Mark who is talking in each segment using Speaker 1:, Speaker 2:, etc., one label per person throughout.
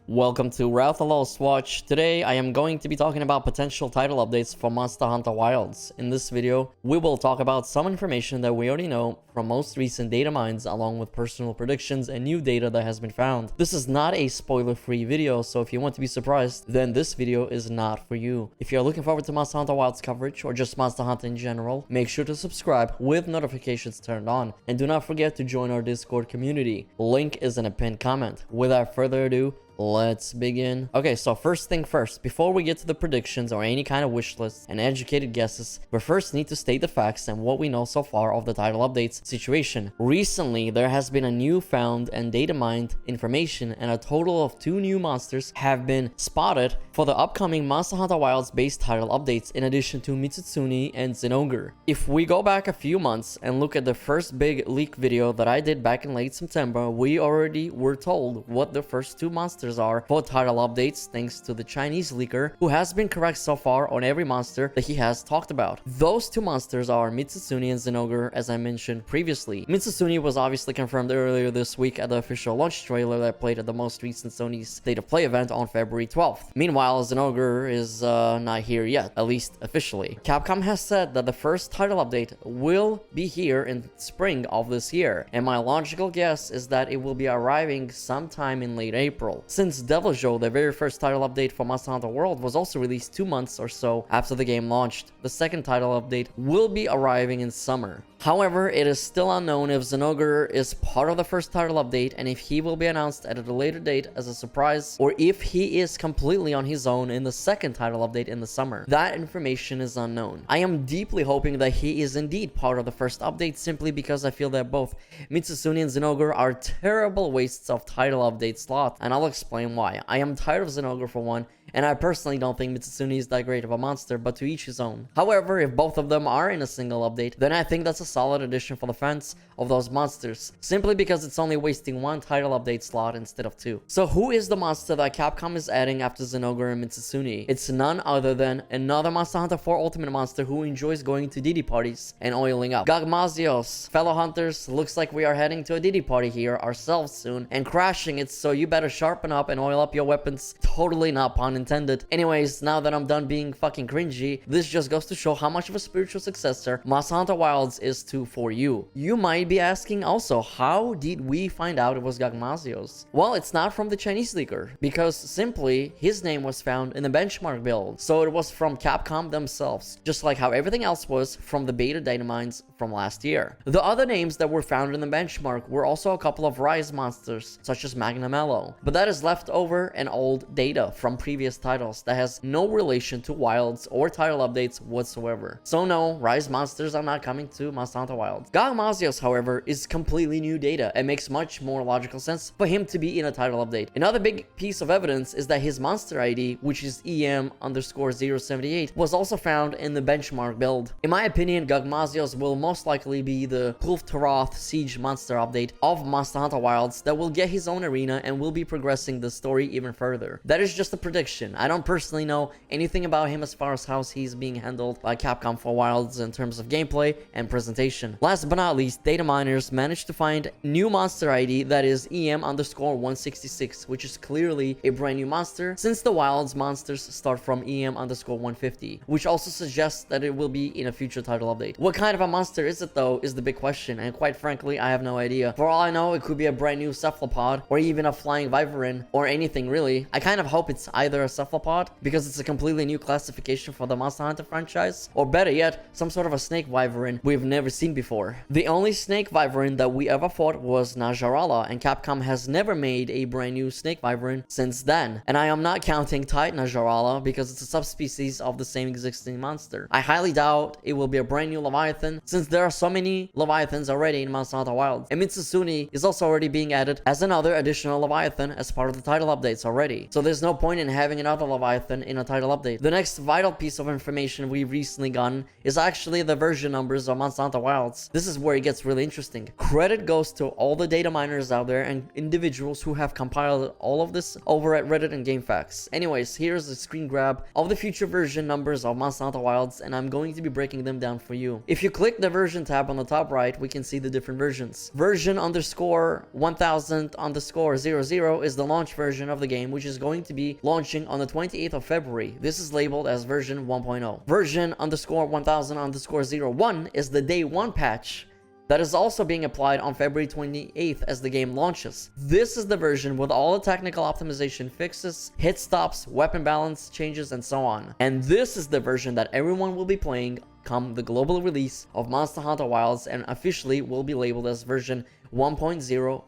Speaker 1: Welcome to Rathalos Watch. Today I am going to be talking about potential title updates for Hunter Wilds. In this video, we will talk about some information that we already know from most recent data mines, along with personal predictions and new data that has been found. This is not a spoiler-free video, so if you want to be surprised, then this video is not for you. If you're looking forward to Hunter Wilds coverage or just Monster Hunter in general, make sure to subscribe with notifications turned on, and do not forget to join our Discord community. Link is in a pinned comment. Without further ado, let's begin. Okay, so first thing first, before we get to the predictions or any kind of wish lists and educated guesses, we first need to state the facts and what we know so far of the title updates situation. Recently, there has been a new found and data mined information, and a total of 2 new monsters have been spotted for the upcoming Monster Hunter Wilds base title updates, in addition to mizutsune and Zinogre. If we go back a few months and look at the first big leak video that I did back in late September, we already were told what the first 2 monsters are for title updates, thanks to the Chinese leaker, who has been correct so far on every monster that he has talked about. Those 2 monsters are mizutsune and Zinogre, as I mentioned previously. mizutsune was obviously confirmed earlier this week at the official launch trailer that played at the most recent Sony's State of Play event on February 12th. Meanwhile, Zinogre is not here yet, at least officially. Capcom has said that the first title update will be here in spring of this year, and my logical guess is that it will be arriving sometime in late April. Since Deviljho, the very first title update for Monster Hunter World, was also released 2 months or so after the game launched, the second title update will be arriving in summer. However, it is still unknown if Zinogre is part of the first title update and if he will be announced at a later date as a surprise, or if he is completely on his own in the second title update in the summer. That information is unknown. I am deeply hoping that he is indeed part of the first update, simply because I feel that both mizutsune and Zinogre are terrible wastes of title update slot, and I'll explain why. I am tired of Zinogre for one, and I personally don't think mizutsune is that great of a monster, but to each his own. However, if both of them are in a single update, then I think that's a solid addition for the fans of those monsters, simply because it's only wasting 1 title update slot instead of 2. So who is the monster that Capcom is adding after Zinogre and mizutsune? It's none other than another Monster Hunter 4 Ultimate monster who enjoys going to Diddy parties and oiling up. Gogmazios. Fellow hunters, looks like we are heading to a Diddy party here ourselves soon and crashing it, so you better sharpen up and oil up your weapons. Totally not pun intended. Anyways, now that I'm done being fucking cringy, this just goes to show how much of a spiritual successor Monster Hunter Wilds is for you. You might be asking also, how did we find out it was Gogmazios? Well, it's not from the Chinese leaker, because simply his name was found in the benchmark build, so it was from Capcom themselves, just like how everything else was from the beta data mines from last year. The other names that were found in the benchmark were also a couple of Rise monsters, such as Magnamello, but that is left over and old data from previous titles that has no relation to Wilds or title updates whatsoever. So no, Rise monsters are not coming to Monster Hunter Wilds. Gogmazios, however, is completely new data and makes much more logical sense for him to be in a title update. Another big piece of evidence is that his monster ID, which is EM_078, was also found in the benchmark build. In my opinion, Gogmazios will most likely be the Kulftaroth Siege monster update of Monster Hunter Wilds that will get his own arena and will be progressing the story even further. That is just a prediction. I don't personally know anything about him as far as how he's being handled by Capcom for Wilds in terms of gameplay and presentation. Last but not least, data miners managed to find new monster ID that is EM_166, which is clearly a brand new monster, since the Wilds monsters start from EM_150, which also suggests that it will be in a future title update. What kind of a monster is it though is the big question, and quite frankly, I have no idea. For all I know, it could be a brand new cephalopod, or even a flying wyvern, or anything really. I kind of hope it's either a cephalopod, because it's a completely new classification for the Monster Hunter franchise, or better yet, some sort of a snake wyvern we've never seen before. The only snake wyvern that we ever fought was Najarala, and Capcom has never made a brand new snake wyvern since then. And I am not counting Titan Najarala, because it's a subspecies of the same existing monster. I highly doubt it will be a brand new Leviathan, since there are so many Leviathans already in Monster Hunter Wilds. And mizutsune is also already being added as another additional Leviathan as part of the title updates already. So there's no point in having another Leviathan in a title update. The next vital piece of information we've recently gotten is actually the version numbers of Monster Hunter Wilds. This is where it gets really interesting. Credit goes to all the data miners out there and individuals who have compiled all of this over at Reddit and GameFAQs. Anyways, here's a screen grab of the future version numbers of Monster Hunter Wilds, and I'm going to be breaking them down for you. If you click the version tab on the top right, we can see the different versions. Version _1000_00 is the launch version of the game, which is going to be launching on the 28th of February. This is labeled as version 1.0. Version _1000_01 is the day 1 patch that is also being applied on February 28th as the game launches. This is the version with all the technical optimization fixes, hit stops, weapon balance changes, and so on. And this is the version that everyone will be playing come the global release of Monster Hunter Wilds, and officially will be labeled as version 1.01.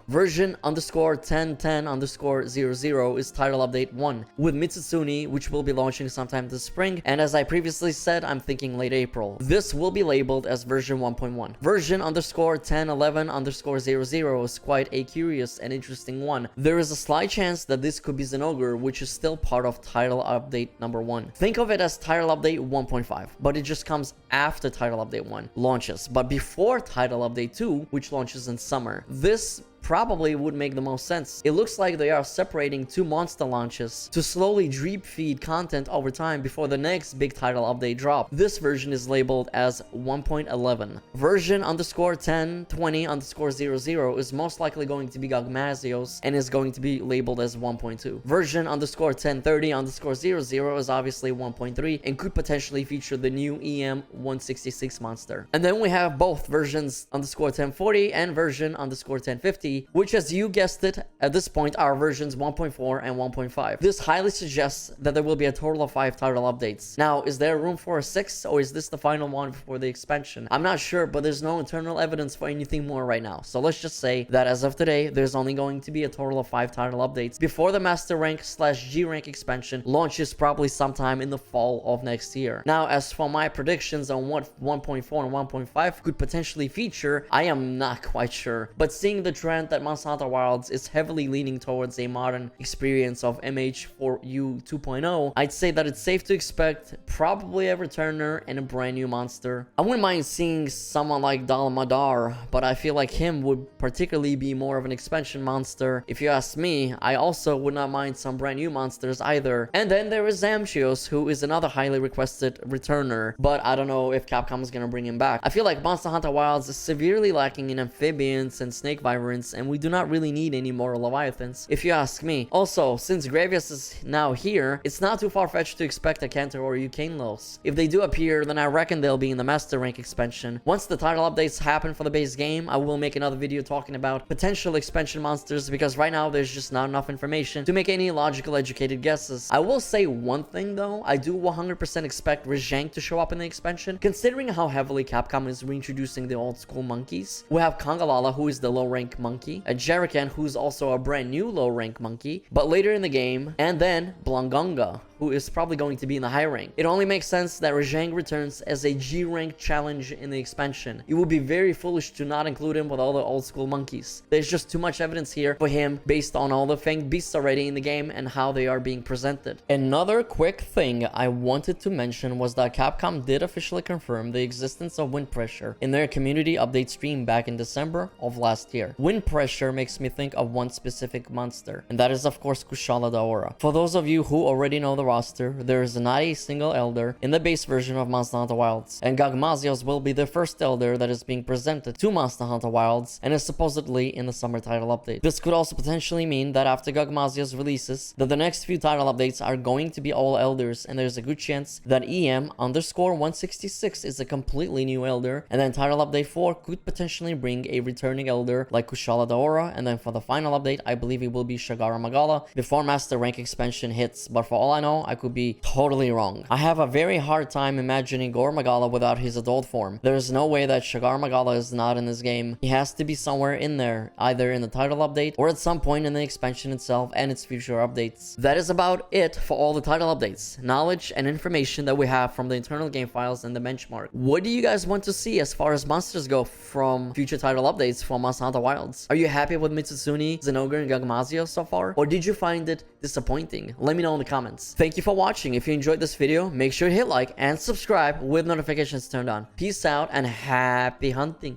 Speaker 1: Version _1010_00 is title update 1 with mizutsune, which will be launching sometime this spring, and as I previously said, I'm thinking late April. This will be labeled as version 1.1. Version _1011_00 is quite a curious and interesting one. There is a slight chance that this could be Zinogre, which is still part of title update number 1. Think of it as title update 1.5, but it just comes after title update 1 launches, but before title update 2, which launches in summer. This probably would make the most sense. It looks like they are separating 2 monster launches to slowly drip feed content over time before the next big title update drop. This version is labeled as 1.11. Version _1020_00 is most likely going to be Gogmazios and is going to be labeled as 1.2. Version _1030_00 is obviously 1.3 and could potentially feature the new EM 166 monster. And then we have both versions _1040 and version _1050, which, as you guessed it, at this point are versions 1.4 and 1.5. This highly suggests that there will be a total of 5 title updates. Now, is there room for a 6th, or is this the final one before the expansion? I'm not sure, but there's no internal evidence for anything more right now. So let's just say that as of today, there's only going to be a total of 5 title updates before the Master Rank / G Rank expansion launches probably sometime in the fall of next year. Now, as for my predictions on what 1.4 and 1.5 could potentially feature, I am not quite sure. But seeing the trend that Monster Hunter Wilds is heavily leaning towards a modern experience of MH4U 2.0, I'd say that it's safe to expect probably a returner and a brand new monster. I wouldn't mind seeing someone like Dalmadar, but I feel like him would particularly be more of an expansion monster. If you ask me, I also would not mind some brand new monsters either. And then there is Zamchios, who is another highly requested returner, but I don't know if Capcom is gonna bring him back. I feel like Monster Hunter Wilds is severely lacking in amphibians and snake vyverns, and we do not really need any more leviathans, if you ask me. Also, since Gravius is now here, it's not too far-fetched to expect a Cantor or Eucanelos. If they do appear, then I reckon they'll be in the Master Rank expansion. Once the title updates happen for the base game, I will make another video talking about potential expansion monsters, because right now there's just not enough information to make any logical educated guesses. I will say one thing though, I do 100% expect Rajang to show up in the expansion, considering how heavily Capcom is reintroducing the old school monkeys. We have Kangalala, who is the low rank monkey, a Jerican, who's also a brand new low rank monkey, but later in the game, and then Blangonga, who is probably going to be in the high rank. It only makes sense that Rajang returns as a G rank challenge in the expansion. It would be very foolish to not include him with all the old school monkeys. There's just too much evidence here for him based on all the fanged beasts already in the game and how they are being presented. Another quick thing I wanted to mention was that Capcom did officially confirm the existence of wind pressure in their community update stream back in December of last year. Wind pressure makes me think of one specific monster, and that is of course Kushala daora. For those of you who already know the roster, there is not a single elder in the base version of Monster Hunter Wilds, and Gogmazios will be the first elder that is being presented to Monster Hunter Wilds and is supposedly in the summer title update. This could also potentially mean that after Gogmazios releases, that the next few title updates are going to be all elders, and there's a good chance that EM _166 is a completely new elder, and then title update 4 could potentially bring a returning elder like Kushala daora, and then for the final update, I believe it will be Shagara Magala before Master Rank expansion hits, but for all I know, I could be totally wrong. I have a very hard time imagining Gore Magala without his adult form. There is no way that Shagara Magala is not in this game. He has to be somewhere in there, either in the title update or at some point in the expansion itself and its future updates. That is about it for all the title updates, knowledge, and information that we have from the internal game files and the benchmark. What do you guys want to see as far as monsters go from future title updates for Monster Hunter Wilds? Are you happy with mizutsune, Zinogre, and Gogmazios so far? Or did you find it disappointing? Let me know in the comments. Thank you for watching. If you enjoyed this video, make sure to hit like and subscribe with notifications turned on. Peace out and happy hunting.